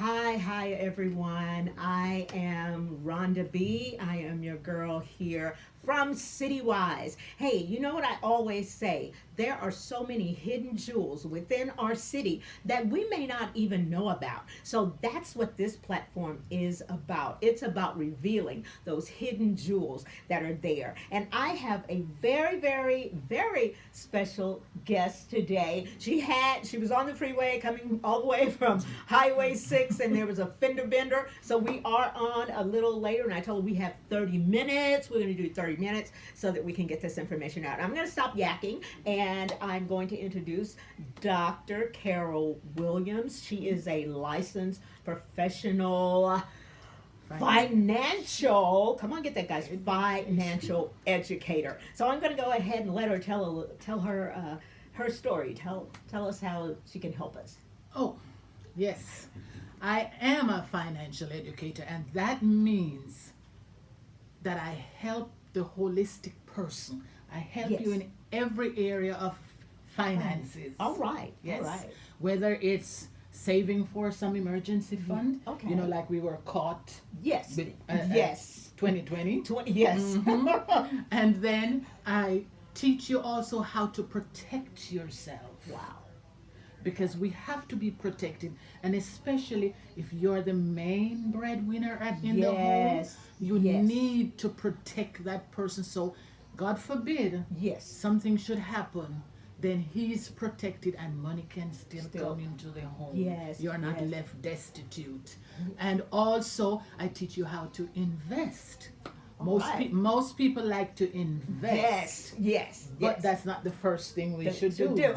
Hi, everyone. I am Rhonda B. I am your girl here from Citywise. Hey, you know what I always say? There are so many hidden jewels within our city that we may not even know about. So that's what this platform is about. It's about revealing those hidden jewels that are there. And I have a very special guest today. She was on the freeway coming all the way from Highway 6 and there was a fender bender. So we are on a little later and I told her we have 30 minutes. We're going to do 30 minutes so that we can get this information out. I'm going to stop yakking and I'm going to introduce Dr. Carol Williams. She is a licensed professional financial, come on, get that, guys, financial educator. So I'm going to go ahead and let her tell her her story. Tell us how she can help us. Oh, yes. I am a financial educator, and that means that I help the holistic person. I help Yes. you in every area of finances. All right. Yes. All right. Whether it's saving for some emergency fund, Okay. you know, like we were caught Yes. with Yes. 2020. 20, yes. And then I teach you also how to protect yourself. Wow. Because we have to be protected, and especially if you're the main breadwinner in the home, Yes. you Yes. need to protect that person. So god forbid Yes. something should happen, then he's protected and money can still come into the home. Yes, You're not yes. left destitute. And also I teach you how to invest. Right. Most people like to invest, Yes. but that's not the first thing we should do.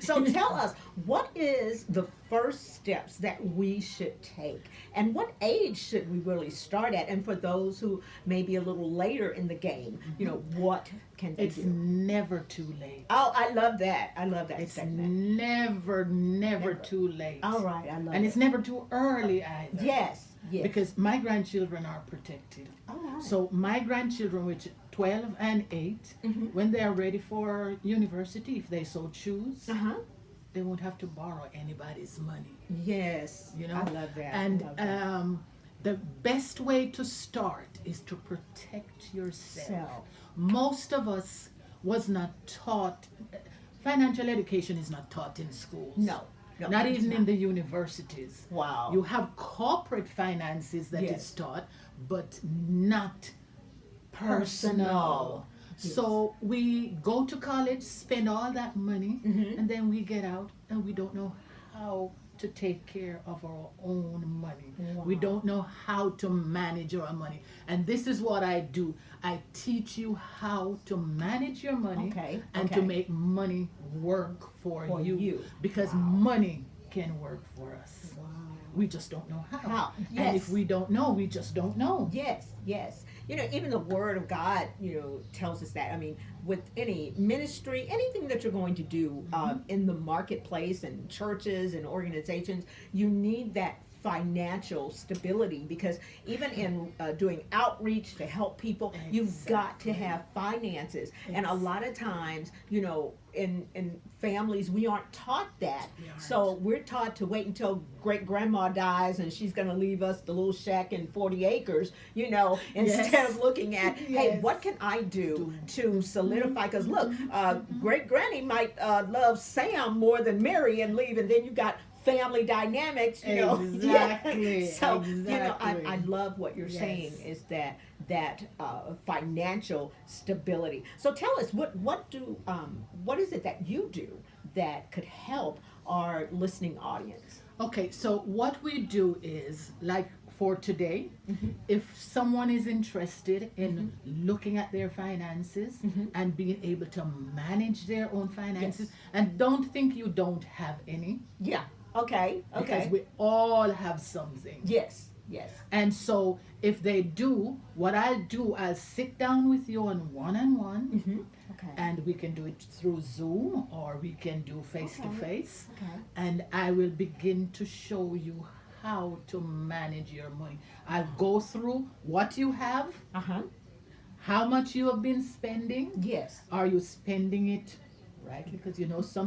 So tell us, what is the first steps that we should take? And what age should we really start at? And for those who may be a little later in the game, you know, what can they It's do? never too late. Oh, I love that. I love that It's statement. never too late. All right, I love And it. it's never too early either. Yes. Because my grandchildren are protected. All right. So my grandchildren, which 12 and 8, Mhm. when they are ready for university, if they so choose, Uh-huh. they won't have to borrow anybody's money. Yes. You know? I love that. And I love that. the best way to start is to protect yourself. Self. Most of us was not taught, financial education is not taught in schools. No. Not it's even in the universities. Wow. You have corporate finances that Yes. is taught, but not personal. Yes. So we go to college, spend all that money, Mhm. and then we get out and we don't know how to take care of our own money. We Wow. don't know how to manage our money. And this is what I do. I teach you how to manage your money Okay, and okay. to make money work for you. Because Wow. money can work for us. Wow. We just don't know how. How? And Yes. if we don't know, we just don't know. Yes. You know, even the Word of God, you know, tells us that. I mean, with any ministry, anything that you're going to do in the marketplace and churches and organizations, you need that financial stability because even in doing outreach to help people, you've got to have finances. And a lot of times, you know, in families, we aren't taught that. We aren't. So we're taught to wait until great grandma dies and she's going to leave us the little shack and 40 acres, you know, instead Yes. of looking at, hey, Yes. what can I do to solidify? Because look, great granny might love Sam more than Mary and leave, and then you got family dynamics, you know. Exactly. So, you know, Exactly. I love what you're Yes. saying is that financial stability. So tell us, what is it that you do that could help our listening audience? Okay, so what we do is, like for today, Mm-hmm. if someone is interested in looking at their finances and being able to manage their own finances, Yes. and don't think you don't have any, Yeah. Okay. because we all have something. Yes. And so if they do, what I'll do, I'll sit down with you on one-on-one, Okay. and we can do it through Zoom or we can do face-to-face. Okay. And I will begin to show you how to manage your money. I'll go through what you have, Uh-huh. how much you have been spending. Yes. Are you spending it right? Because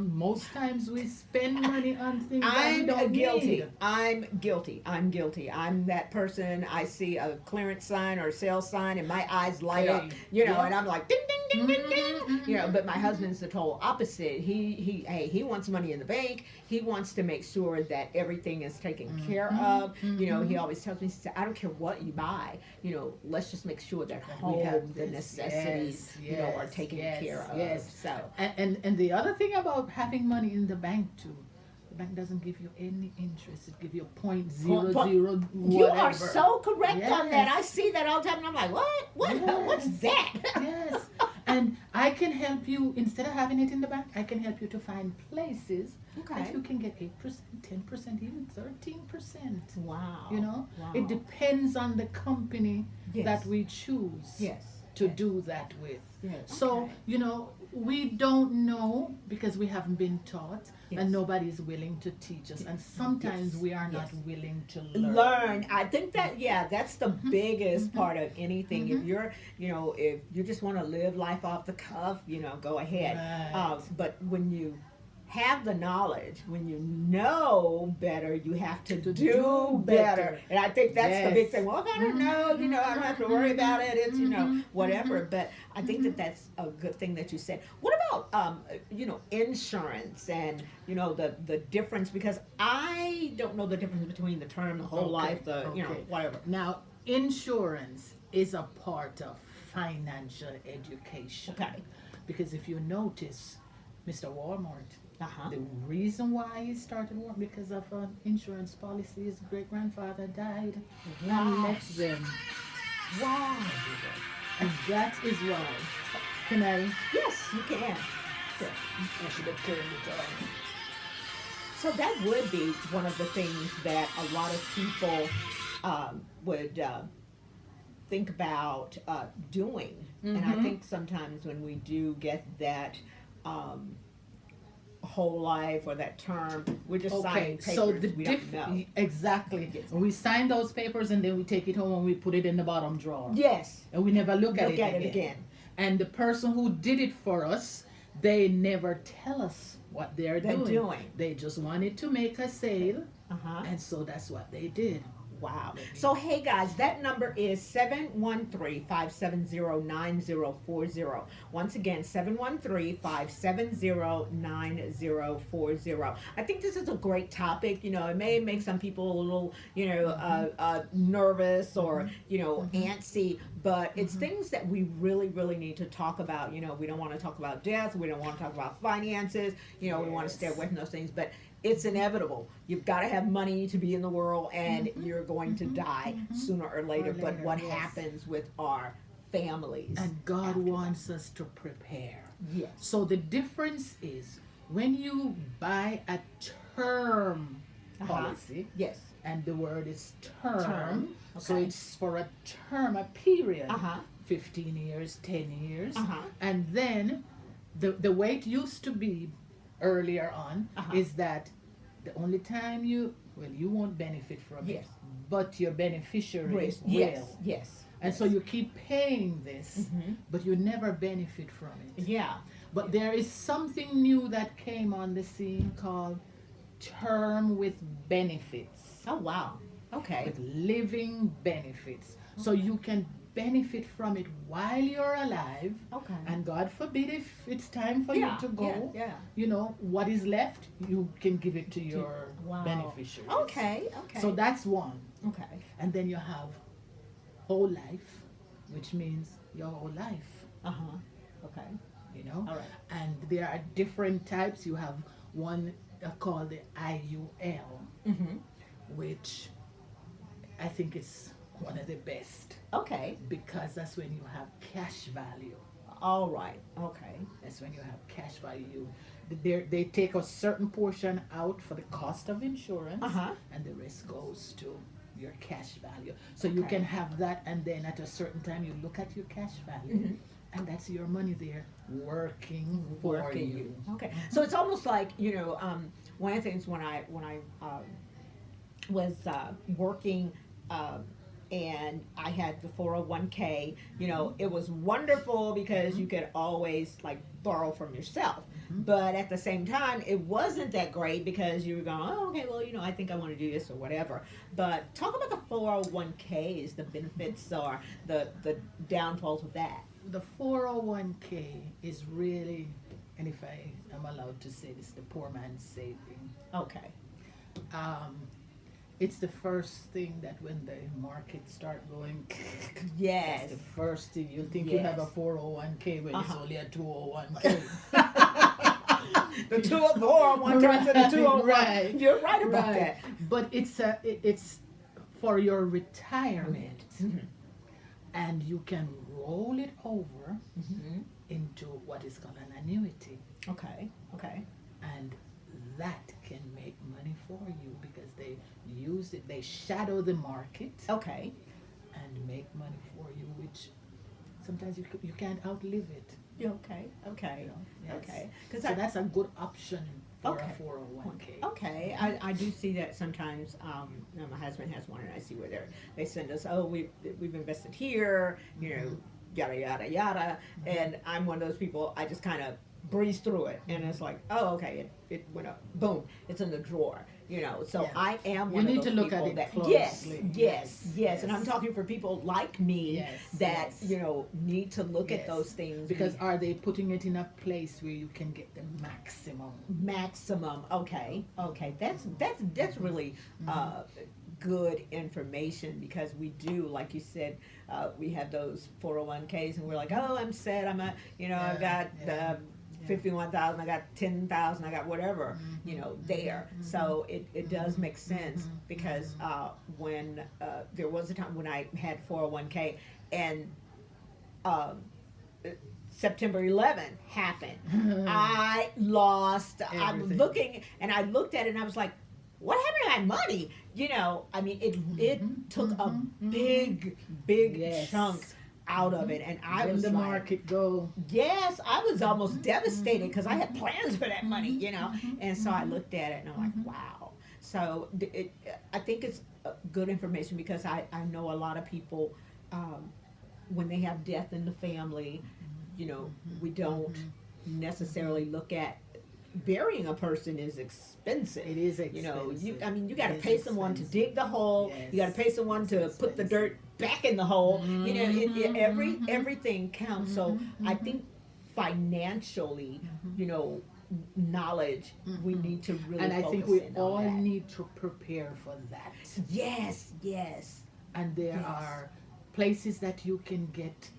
most times we spend money on things that we I'm don't guilty. need. I'm guilty. I'm guilty. I'm that person. I see a clearance sign or a sales sign, and my eyes light up. Okay. And Yep. I'm like, ding, ding, ding, ding, ding. Mm-hmm. But my husband's the total opposite. He wants money in the bank. He wants to make sure that everything is taken care of. He always tells me, he said, I don't care what you buy. Let's just make sure that We have home, the this. necessities, are taken care of. Yes. So. And the other thing about having money in the bank too, the bank doesn't give you any interest. It gives you point zero Point- zero You whatever. are so correct on that. Yes. I see that all the time, and I'm like, what? What's Yes. that? Yes. And I can help you, instead of having it in the bank, I can help you to find places that you can get 8%, 10%, even 13%. Wow. Wow. It depends on the company Yes. that we choose Yes. to Yes. do that with. Yes. So, Okay. we don't know because we haven't been taught, Yes. and nobody's willing to teach us. And sometimes Yes. we are not Yes. willing to Learn. I think that's the biggest part of anything. If Mhm. you're, if you just want to live life off the cuff, go ahead. Right. But when you have the knowledge, when you know better, you have to To do do better. better. And I think that's the big Yes. thing. Well, if I don't know, I don't have to worry about it. It's, whatever. But I think that's a good thing that you said. What about, insurance and, the difference? Because I don't know the difference between the term, the whole life, whatever. Now, insurance is a part of financial education. Okay. Because if you notice, Mr. Walmart, Uh-huh. the reason why he started Walmart because of an insurance policy, his great grandfather died and Wow. left them. Wow. And that is why. Can I? Yes, you can. Sure. I should have turned it on. So that would be one of the things that a lot of people would think about doing. And I Mhm. think sometimes when we do get that whole life or that term, we're just signing papers. So the we don't know. exactly. Yes. We sign those papers and then we take it home and we put it in the bottom drawer. Yes. And we never look at Look it at again. it again. And the person who did it for us, they never tell us what they're doing. They just wanted to make a sale, Uh-huh. and so that's what they did. Wow. So, hey guys, that number is 713-570-9040. Once again, 713-570-9040. I think this is a great topic. It may make some people a little, nervous or, antsy, but it's things that we really, really need to talk about. We don't want to talk about death. We don't want to talk about finances. We want to stay away from those things, but it's inevitable. You've got to have money to be in the world, and you're going to die sooner or later. But what yes. happens with our families? And God after wants us to prepare. Yes. So the difference is when you buy a term policy, Yes. and the word is term, Term, so okay. it's for a term, a period, Uh-huh. 15 years, 10 years, Uh-huh. and then the way it used to be earlier on Uh-huh. is that the only time you won't benefit from Yes. it, but your beneficiaries Yes. will. Yes. And so you keep paying this, Mhm. but you never benefit from it. Yeah. But there is something new that came on the scene called term with benefits, Oh, wow. Okay. with living benefits. So you can benefit from it while you're alive, Okay. and God forbid if it's time for yeah. you to go, Yeah. what is left, you can give it to your Wow. beneficiaries. Okay. Okay. So that's one. Okay. And then you have whole life, which means your whole life, Uh-huh. Okay. All right. And there are different types. You have one called the IUL, Mm-hmm. which I think is one of the best Okay. because that's when you have cash value. All right. Okay. That's when you have cash value. They take a certain portion out for the cost of insurance, Uh-huh. and the rest goes to your cash value. So you Okay. can have that, and then at a certain time you look at your cash value, Mhm. and that's your money there working for Working you. Okay. So it's almost like, one of the things when I was working and I had the 401k, it was wonderful because you could always like borrow from yourself. but at the same time, it wasn't that great because you were going, oh, okay, well, I think I want to do this or whatever. But talk about the 401ks, the benefits or the downfalls of that. The 401k is really, and if I am allowed to say this, the poor man's saving. Okay. Um, it's the first thing that when the markets start going, Yes. that's the first thing you think you have a Yes. 401k when it's Uh-huh. only a 201k. The 201 turns into the 201. Right. You're right about Right. that. But it's for your retirement, Mhm. and you can roll it over Mhm. into what is called an annuity, Okay. Okay. and that can make money for you because they use it, they shadow the market Okay. and make money for you, which sometimes you can't outlive it. Yeah, okay. Okay. You know? Yes. Okay. Because So that's a good option for Okay. a 401k. Okay, I do see that sometimes. My husband has one, and I see where they send us. Oh, we've invested here, yada yada yada. And I'm one of those people. I just kind of breeze through it, and it's like, oh, okay, it went up, boom, it's in the drawer. So Yeah. I am You one need of those to look people at it that closely. yes, and I'm Yes. talking for people like me Yes, that yes. need to look at Yes. those things Because are they putting it in a place where you can get the maximum? maximum. Okay, that's really good information because we do, like you said, we have those 401ks and we're like, oh, I'm set. I've got yeah. 51,000. I got 10,000. I got whatever, there. So it does make sense because when there was a time when I had 401k and September 11th happened. I lost. I'm Everything. looking, and I looked at it, and I was like, "What happened to my money?" It took a big Yes. chunk out of it, and I When was the like, market go, "Yes, I was almost devastated because I had plans for that money, And so I looked at it, and I'm like, "Wow." So I think it's good information because I know a lot of people. When they have death in the family, we don't necessarily look at burying a person is expensive. it is expensive. You got to It is pay someone to expensive. dig the hole. Yes. You got to pay someone to It's put the expensive. dirt back in the hole. Everything counts. So I think financially, knowledge, we need to really And I focus think we in all on that. need to prepare for that. Yes. And there Yes. are places that you can get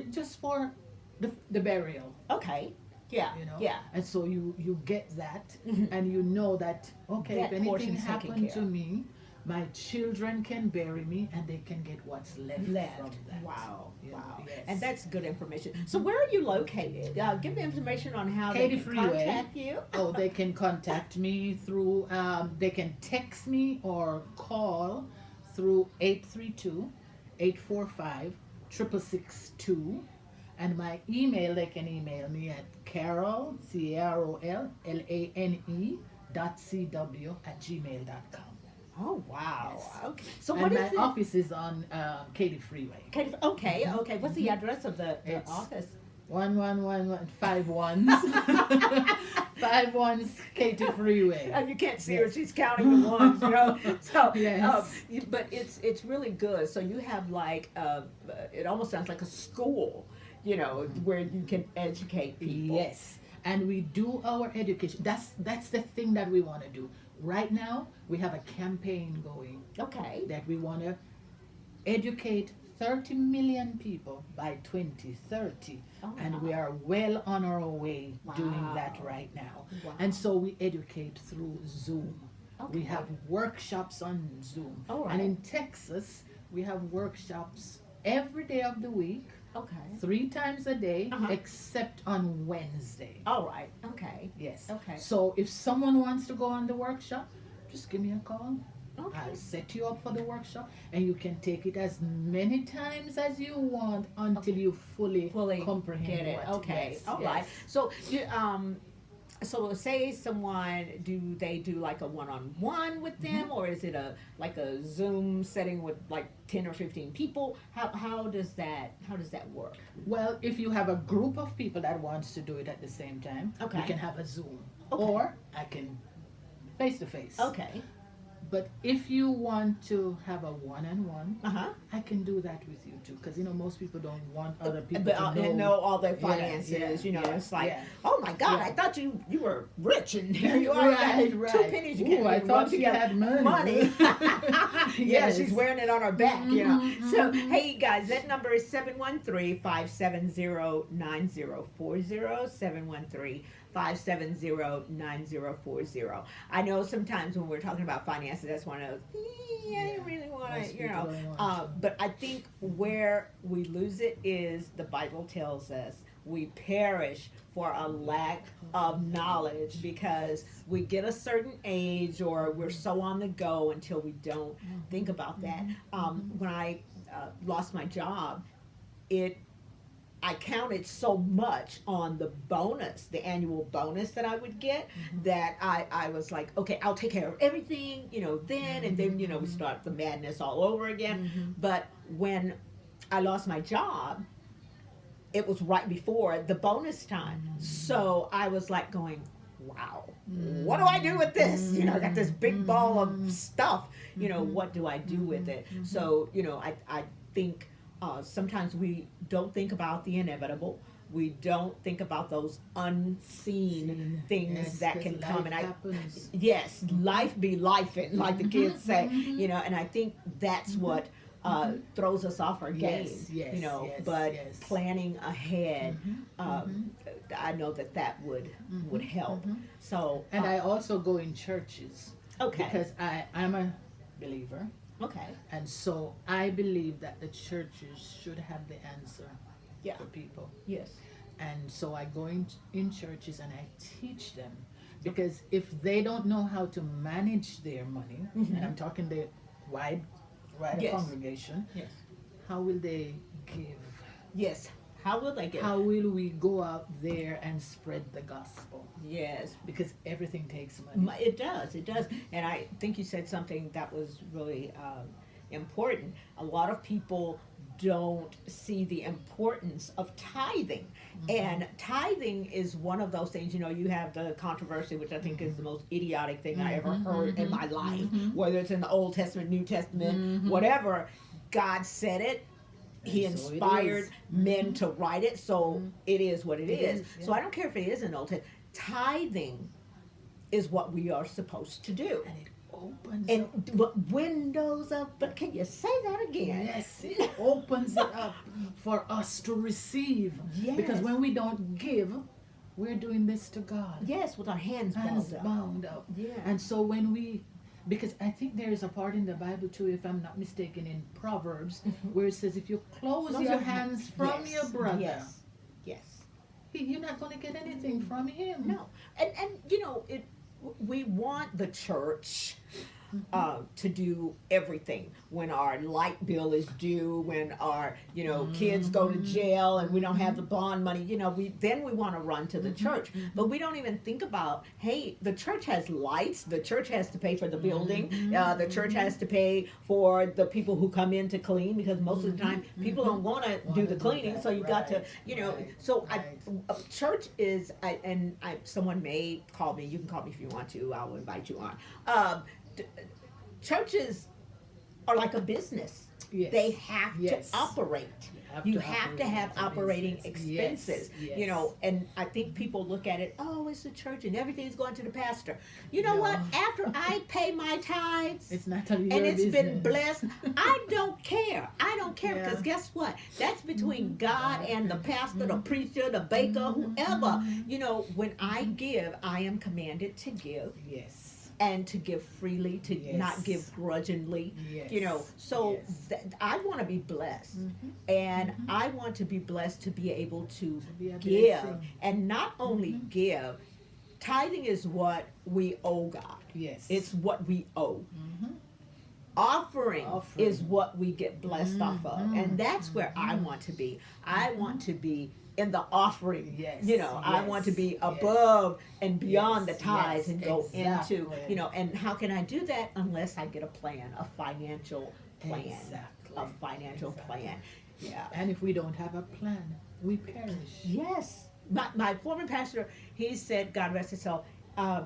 just for the burial. Okay. Yeah. Yeah. And so you get that, Mhm. and you know that, okay, That if anything portion's taken happened care to of. me, my children can bury me and they can get what's left from that. Wow. You know, Wow. yes. And that's good information. So where are you located? Give me information on how Katy they can Freeway. contact you. Oh, they can contact me through, they can text me or call through 832-845-6662. And my email, they can email me at Carol, CAROLLANE .cw@gmail.com. Oh wow. Yes. Okay. So And what my is it? office is on Katy Freeway. Okay. What's the address of the It's- office? 111 5 ones. 5 ones Katy Freeway. And you can't see her; Yes. she's counting the ones. So, Yes. but it's really good. So you have like it almost sounds like a school, where you can educate people. Yes, and we do our education. That's the thing that we want to do. Right now, we have a campaign going Okay. that we want to educate 30 million people by 2030. Oh, And wow. we are well on our way doing Wow. that right now. Wow. And so we educate through Zoom. Okay. We have workshops on Zoom. All And right. in Texas, we have workshops every day of the week, Okay. 3 times a day, Uh-huh. except on Wednesday. All right. Okay. Yes. Okay. So if someone wants to go on the workshop, just give me a call. Okay. I'll set you up for the workshop, and you can take it as many times as you want until you fully Fully comprehend get it. what. Okay. Yes, All yes. right. So So say someone, do they do like a one-on-one with them, or is it a like a Zoom setting with like 10 or 15 people? How does that work? Well, if you have a group of people that wants to do it at the same time, Okay. you can have a Zoom, Okay. or I can face to face. Okay. But if you want to have a one-on-one, Uh-huh. I can do that with you too, because most people don't want other people But, to and know all their Yeah, finances, yeah, it's like, yeah. oh my God, Yeah. I thought you were rich, and here you are, Right, got right. two pennies you can't Ooh, I even thought rub you together. had money. Yeah, Yes. she's wearing it on her back. Mhm, So, mhm. hey guys, that number is 713-570-9040, 713-570-9040. I know sometimes when we're talking about finances, that's one of those, I don't really want Most to, people don't want to. but I think where we lose it is the Bible tells us we perish for a lack of knowledge, because we get a certain age or we're so on the go until we don't think about that. When I lost my job, I counted so much on the bonus, the annual bonus that I would get, that I was like, okay, I'll take care of everything, then, and then, we start the madness all over again. But when I lost my job, it was right before the bonus time. So I was like going, wow, what do I do with this? I got this big ball of stuff, what do I do with it? So, I think sometimes we don't think about the inevitable. We don't think about those unseen things Yes, that 'cause can life come. And happens. yes, life be life, like the kids say, and I think that's what throws us off our game, Yes, yes, yes, but yes. planning ahead, I know that would help. So, And I also go in churches okay, because I'm a believer, okay, and so I believe that the churches should have the answer yeah, for people. yes, And so I go in churches and I teach them, because if they don't know how to manage their money, and I'm talking the wide Yes. congregation, yes, how will they give? yes. How will they get? How will we go out there and spread the gospel? Yes, Because everything takes money. it does, and I think you said something that was really important. A lot of people don't see the importance of tithing, and tithing is one of those things. You have the controversy, which I think is the most idiotic thing I ever heard in my life, whether it's in the Old Testament, New Testament, whatever. God said it. He And so it inspired is. men to write it, so it is what it is. yeah. So I don't care if it is an Old Testament. Tithing is what we are supposed to do. And it opens And up. but windows of, but can you say that again? Yes, it opens it up for us to receive. Yes. Because when we don't give, we're doing this to God. Yes, with our hands Hands bound up. bound up. Yeah. And so because I think there is a part in the Bible too, if I'm not mistaken, in Proverbs, where it says, if you close your hands from yes, your brother, Yes. Yes. you're not going to get anything from him. No. And we want the church to do everything when our light bill is due, when our kids go to jail and we don't have the bond money. We want to run to the church, but we don't even think about, hey, the church has lights, the church has to pay for the building, the church has to pay for the people who come in to clean, because most of the time people don't want to do the cleaning, so you got to so church is someone may call me, you can call me if you want to, I'll invite you on. Churches are like a business. Yes. They have Yes. to operate. You have to have as a operating business. expenses. Yes. And I think people look at it, oh, it's a church and everything's going to the pastor. You know No. what? After I pay my tithes, It's not your and it's been business. blessed, I don't care. I don't care, Yeah. because guess what? That's between God and the pastor, the preacher, the baker, whoever. When I give, I am commanded to give, Yes. and to give freely, to Yes. not give grudgingly. Yes. So Yes. I want to be blessed, and I want to be blessed to be able to be a give, blessing. and not only give. Tithing is what we owe God. Yes. It's what we owe. Mhm. Offering Offering. is what we get blessed off of, and that's where I want to be. I want to be in the offering. Yes, I want to be yes, above and beyond yes, the tithes yes, and go into, exactly. and how can I do that unless I get a plan, a financial plan, Exactly. a financial Exactly. plan. Yeah. And if we don't have a plan, we perish. Yes. My former pastor, he said, God rest his soul,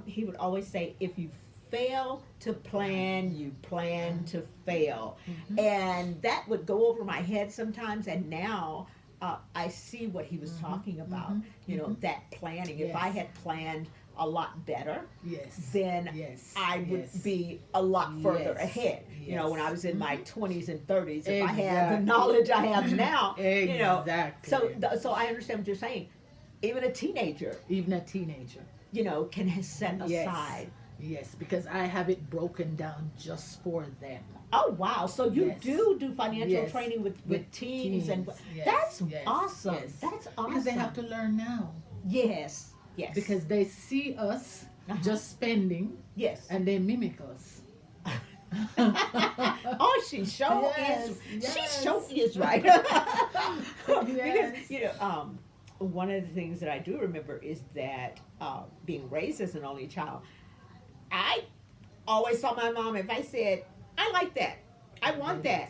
he would always say, if you fail to plan, you plan to fail. Mm-hmm. And that would go over my head sometimes. And now I see what he was Mm-hmm. talking about, Mm-hmm. Mm-hmm. that planning. If Yes. I had planned a lot better, Yes. then Yes. I would Yes. be a lot further Yes. ahead. When I was in my Mhm. 20s and 30s, if I had the Exactly. knowledge I have now, Exactly. so I understand what you're saying. Even a teenager, Even a teenager. can set Yes. aside. Yes, because I have it broken down just for them. Oh wow! So you Yes. do financial Yes. training with teens, and Yes. that's Yes. awesome. Yes. That's awesome. Because they have to learn now. Yes. Yes. Because they see us just spending yes. and they mimic us. Oh, she sure Yes, is. yes. She sure is right. Yes. Because one of the things that I do remember is that being raised as an only child, I always saw my mom. If I said, "I like that, I want that,"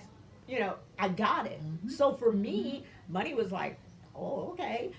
I got it. Mhm. So for me, money was like, oh, okay,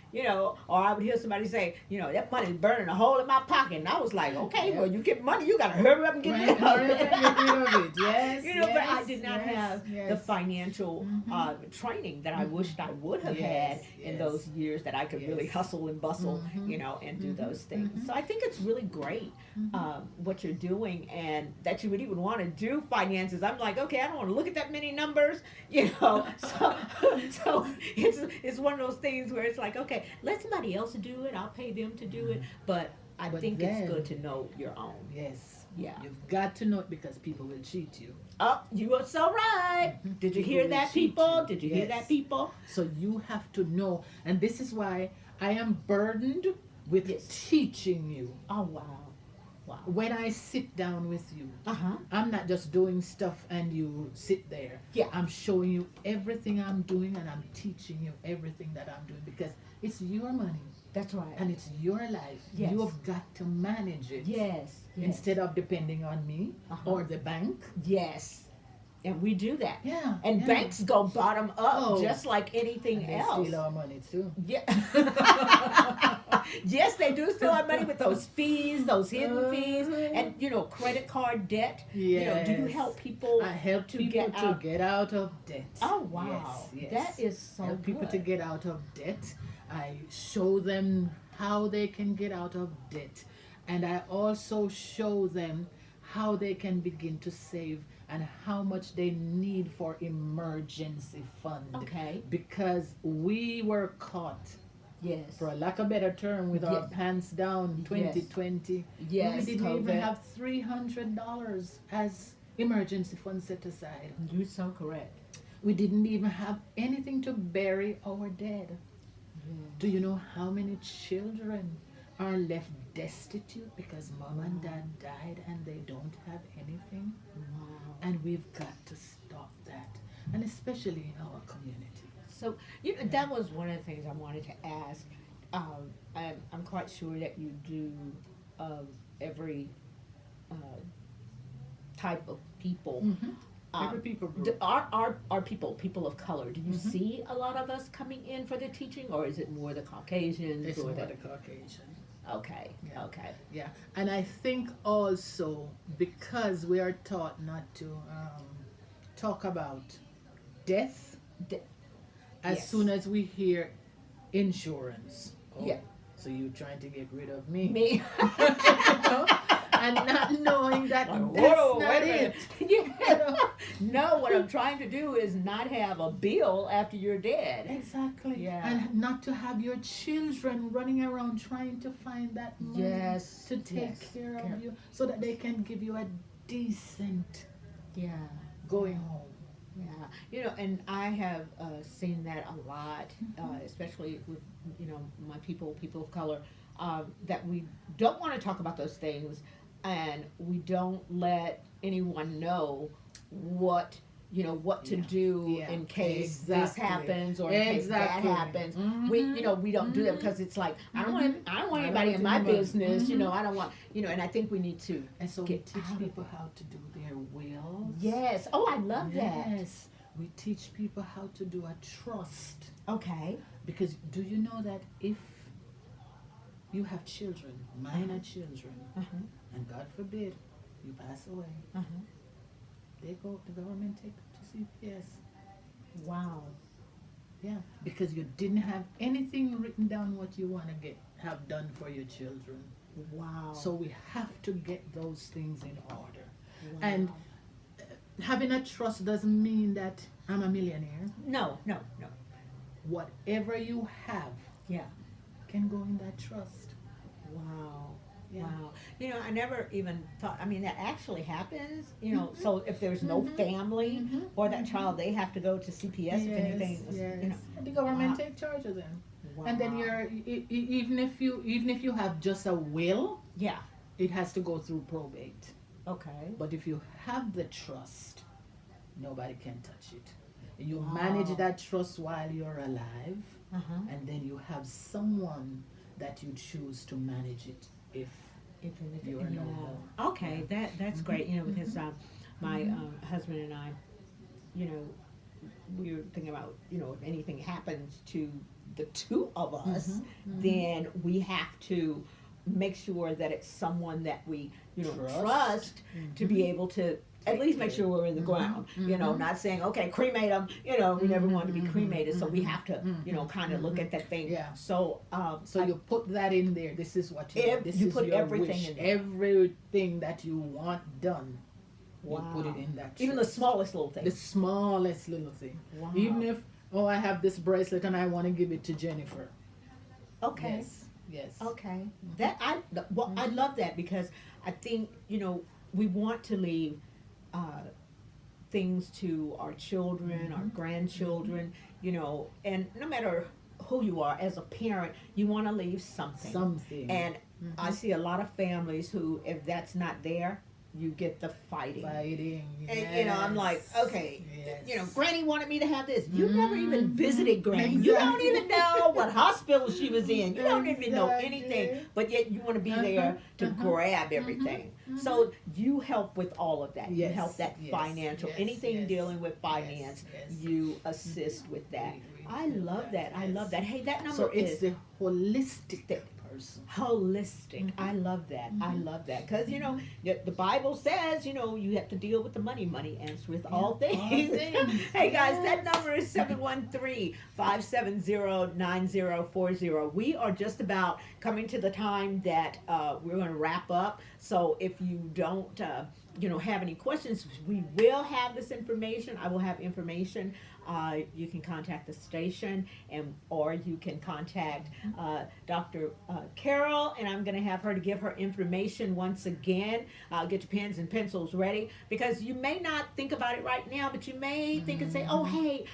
or I would hear somebody say, that money's burning a hole in my pocket, and I was like, okay, Yep. well, you get money, you gotta hurry up and get rid of Hurry it. up and get rid of it. Yes. But I yes, did not yes, have yes. the financial Mhm. training that I Mhm. wished I would have Yes, had in yes. those years that I could really Yes. hustle and bustle, Mhm. and do Mhm. those things. Mhm. So I think it's really great Mhm. what you're doing, and that you would even want to do finances. I'm like, okay, I don't want to look at that many numbers, so it's one of those things where it's like, okay, let somebody else do it. I'll pay them to do it, but I But think it's then- good to know your own. Yes. Yeah. You've got to know it because people will cheat you. Oh, you are so right. Mhm. Did you People hear will that, cheat people? you. Did you hear Yes. that, people? So you have to know. And this is why I am burdened with Yes. teaching you. Oh, wow. Wow. When I sit down with you, Uh-huh. I'm not just doing stuff and you sit there. Yeah. I'm showing you everything I'm doing and I'm teaching you everything that I'm doing because it's your money That's right. and it's your life. Yes. You have got to manage it. Yes. Yes. Instead of depending on me Uh-huh. or the bank. Yes. And we do that. Yeah. And yeah. banks go bottom up Oh. just like anything And they else. steal our money too. Yeah. Yes, they do steal our money with those fees, those hidden fees, and credit card debt. Yes. Do you help people? I help to people get to out? get out of debt. Oh wow, Yes, yes. that is so Help people to good. get out of debt. I show them how they can get out of debt. And I also show them how they can begin to save and how much they need for emergency fund. Okay. Because we were caught, Yes. for a lack of better term, with our Yes. pants down 2020. Yes. We didn't even COVID. have $300 as emergency fund set aside. You're so correct. We didn't even have anything to bury our dead. Do you know how many children are left destitute because mom and dad died and they don't have anything? Wow. And we've got to stop that, and especially in our community. So that was one of the things I wanted to ask. I'm quite sure that you do every type of people. Every people group. Are people of color? Do you see a lot of us coming in for the teaching, or is it more the Caucasians? It's or more the the Caucasian. okay, Yeah. okay, Yeah, and I think also because we are taught not to talk about death De- as yes. soon as we hear insurance. Oh, Yeah. So you're trying to get rid of me. me. You know? And not knowing that Like, that's whoa, not wait a it. minute. Yeah. No, what I'm trying to do is not have a bill after you're dead. Exactly. Yeah. And not to have your children running around trying to find that money Yes, to take yes. care of you so that they can give you a decent Yeah. going home. Yeah, and I have seen that a lot, especially with my people of color, that we don't want to talk about those things, and we don't let anyone know what what to Yeah. do Yeah. in case this Exactly. happens or in case that Exactly. happens. Mhm. We don't do that Mhm. because it's like Mhm. I don't want I anybody don't in think my about it. business. Mhm. I don't want and I think we need to And so we get teach out of people it. how to do their wills. Yes. Oh, I love that. Yes. We teach people how to do a trust. Okay. Because do you know that if you have children, minor children, Uh-huh. and God forbid you pass away, Uh-huh. the government take them to CPS. Wow. Yeah, because you didn't have anything written down what you want to have done for your children. Wow. So we have to get those things in order. Wow. And having a trust doesn't mean that I'm a millionaire. No, no, no. Whatever you have Yeah. can go in that trust. Wow. Yeah. Wow. I never even thought, that actually happens, so if there's no Mhm. family Mhm. or that child, they have to go to CPS if anything, yes. The government Wow. take charge of them. Wow. And then even if you have just a will, Yeah. it has to go through probate. Okay. But if you have the trust, nobody can touch it. You Wow. manage that trust while you're alive, Uh-huh. and then you have someone that you choose to manage it if If anything, you are no more. Okay, that's Mhm. great, because my Mhm. husband and I, you know, we were thinking about, if anything happens to the two of us, Mhm. then we have to make sure that it's someone that we, Trust. trust to be able to at least make sure we're in the Mhm. ground. Mhm. Not saying, okay, cremate them. We never want to be Mhm. cremated, so we Mhm. have to, Mhm. kind of look Mhm. at that thing. Yeah. So, So you put that in there. This is what you want. This you is put your everything wish. in there. Everything that you want done, you put it Wow. in that. Even the trust. smallest little thing. The smallest little thing. Wow. Even if I have this bracelet and I want to give it to Jennifer. Okay. Yes. Yes. Okay. I Mhm. love that because I think we want to leave things to our children, our Mhm. grandchildren, and no matter who you are as a parent, you want to leave something. Something. And Mhm. I see a lot of families who, if that's not there, you get the fighting. Fighting. And I'm like, okay, Yes. Granny wanted me to have this. You never even Mhm. visited Granny. You don't Exactly. even know what hospital she was in. You don't even know anything. Exactly. But yet you want to be there to grab everything. Mhm. So you help with all of that. You Yes, help that yes, financial, yes, anything yes, dealing with finance, yes. you assist with that. We I do love that. I yes. love that. Hey, that number So it's is the holistic The- person. holistic. Mhm. I love that. I Mhm. love that because the Bible says you have to deal with the money. Money answers with all All things. things. Hey guys, that Yes. number is 713-570-9040. We are just about coming to the time that we're going to wrap up. So if you don't have any questions, we will have this information. I will have information. You can contact the station, or you can contact Dr. Carol, and I'm going to have her to give her information once again. Get your pens and pencils ready because you may not think about it right now, but you may think and say, "Oh, hey,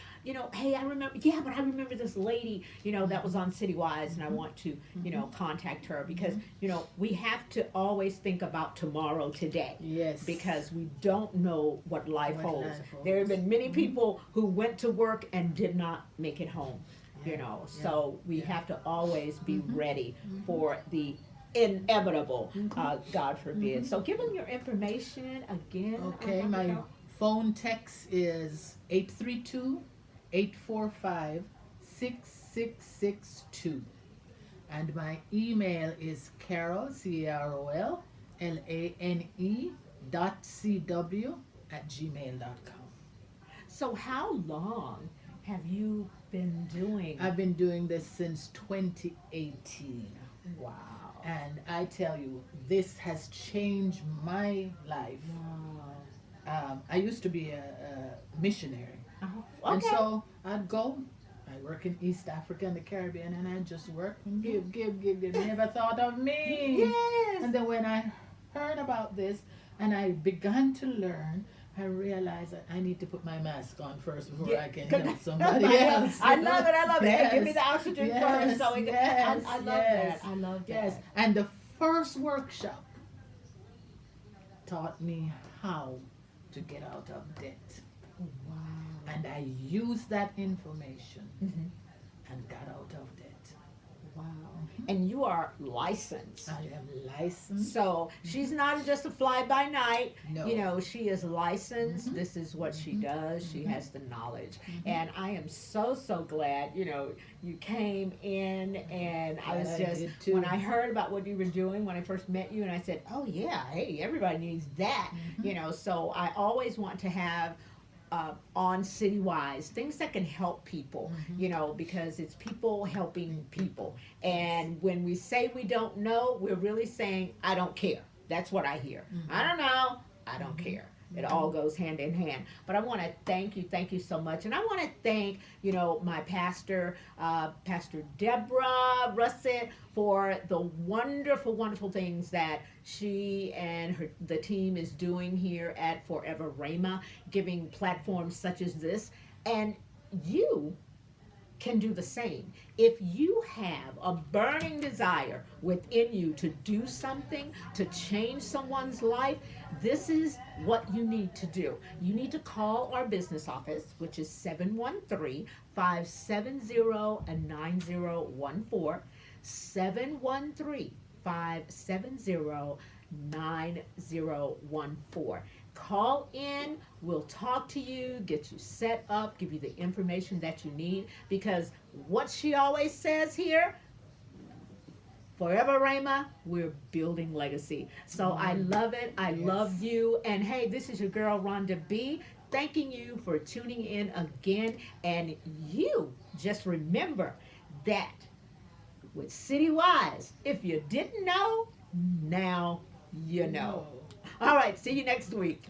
hey, I remember. Yeah, but I remember this lady, that was on Citywise, and I want to, contact her because we have to always think about tomorrow, today." Yes. Because we don't know what life What holds. life holds. There have been many people who went to work and did not make it home, Yeah. so we Yeah. have to always be Mhm. ready Mhm. for the inevitable, Mhm. God forbid. Mhm. So give them your information again. Okay, Dr. my Carol. phone text is 832-845-6662. And my email is Carol, CarolLane .cw@gmail.com. So how long have you been doing? I've been doing this since 2018. Wow. And I tell you, this has changed my life. Wow. I used to be a missionary. Uh-huh. And Okay. so I'd go, I work in East Africa and the Caribbean, and I just work and give. They never thought of me. Yes. And then when I heard about this and I began to learn, I realized that I need to put my mask on first before Yeah, I can 'cause help somebody else. I love it. I love it. Hey, give me Yes. the oxygen Yes, first. So yes, I love yes, that. I love that. Yes. And the first workshop taught me how to get out of debt. Wow. And I used that information Mhm. and got out of debt. Wow. And you are licensed. I am licensed. So she's not just a fly by night. No. You know, she is licensed. Mhm. This is what she does. She Mhm. has the knowledge. Mhm. And I am so, so glad, you know, you came in and I was Glad I just, did too. when I heard about what you were doing, when I first met you, and I said, oh yeah, hey, everybody needs that. Mhm. You know, so I always want to have on Citywise, things that can help people, you know, because it's people helping people. And when we say we don't know, we're really saying, I don't care. That's what I hear. I don't know. I don't care. It all goes hand in hand. But I want to thank you so much. And I want to thank, you know, my pastor, Pastor Deborah Russet, for the wonderful, wonderful things that she and the team is doing here at Forever Rhema, giving platforms such as this. And you can do the same. If you have a burning desire within you to do something, to change someone's life, this is what you need to do. You need to call our business office, which is 713-570-9014, 713-570-9014. Call in, we'll talk to you, get you set up, give you the information that you need, because what she always says here, Forever Rhema, we're building legacy. So I love it. I love you. And hey, this is your girl Rhonda B, thanking you for tuning in again. And you just remember that with Citywise, if you didn't know, now you know. All right, see you next week.